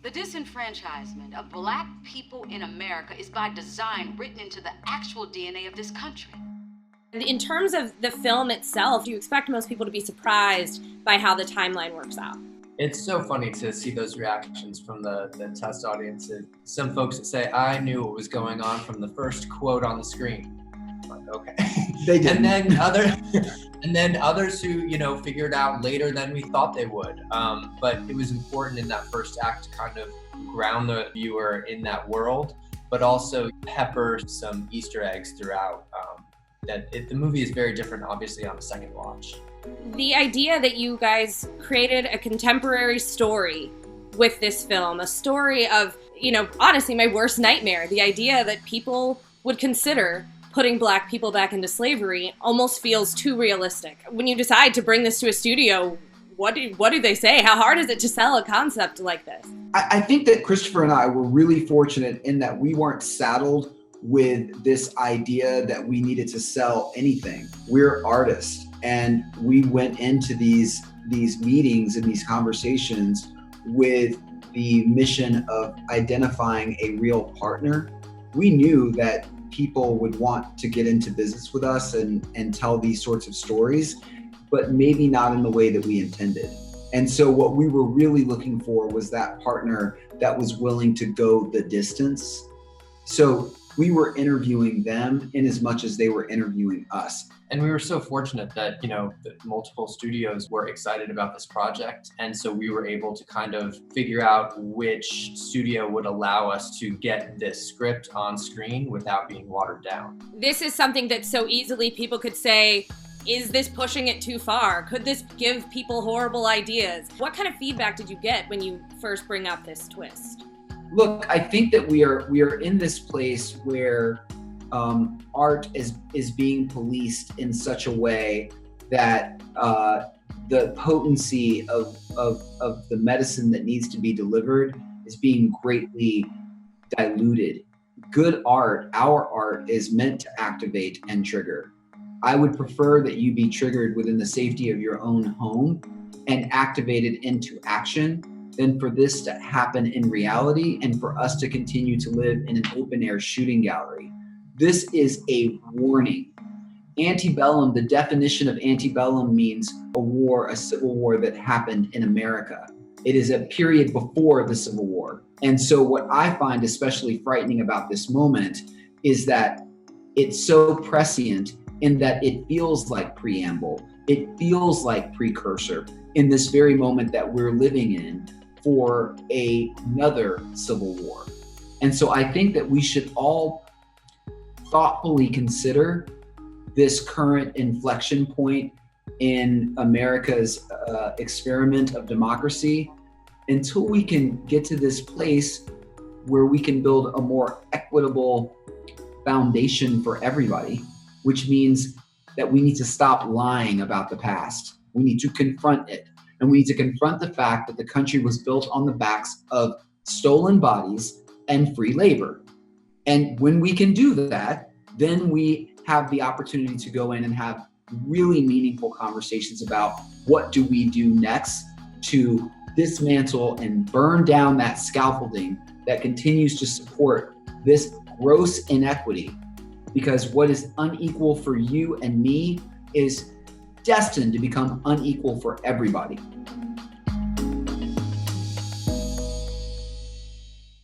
The disenfranchisement of black people in America is by design written into the actual DNA of this country. In terms of the film itself, do you expect most people to be surprised by how the timeline works out? It's so funny to see those reactions from the test audiences. Some folks that say, I knew what was going on from the first quote on the screen. I'm like, okay. They did. And then others who, figured out later than we thought they would. But it was important in that first act to kind of ground the viewer in that world, but also pepper some Easter eggs throughout. The movie is very different, obviously, on a second watch. The idea that you guys created a contemporary story with this film, a story of, honestly, my worst nightmare, the idea that people would consider putting black people back into slavery almost feels too realistic. When you decide to bring this to a studio, what do they say? How hard is it to sell a concept like this? I think that Christopher and I were really fortunate in that we weren't saddled with this idea that we needed to sell anything. We're artists, and we went into these meetings and these conversations with the mission of identifying a real partner. We knew that people would want to get into business with us and tell these sorts of stories, but maybe not in the way that we intended. And so what we were really looking for was that partner that was willing to go the distance. So we were interviewing them in as much as they were interviewing us. And we were so fortunate that, that multiple studios were excited about this project. And so we were able to kind of figure out which studio would allow us to get this script on screen without being watered down. This is something that so easily people could say, is this pushing it too far? Could this give people horrible ideas? What kind of feedback did you get when you first bring up this twist? Look, I think that we are in this place where art is being policed in such a way that the potency of the medicine that needs to be delivered is being greatly diluted. Good art, our art, is meant to activate and trigger. I would prefer that you be triggered within the safety of your own home and activated into action than for this to happen in reality and for us to continue to live in an open air shooting gallery. This is a warning. Antebellum, the definition of antebellum means a war, a civil war that happened in America. It is a period before the Civil War. And so what I find especially frightening about this moment is that it's so prescient in that it feels like preamble. It feels like precursor in this very moment that we're living in for another civil war. And so I think that we should all thoughtfully consider this current inflection point in America's experiment of democracy until we can get to this place where we can build a more equitable foundation for everybody, which means that we need to stop lying about the past. We need to confront it. And we need to confront the fact that the country was built on the backs of stolen bodies and free labor. And when we can do that, then we have the opportunity to go in and have really meaningful conversations about what do we do next to dismantle and burn down that scaffolding that continues to support this gross inequity. Because what is unequal for you and me is destined to become unequal for everybody.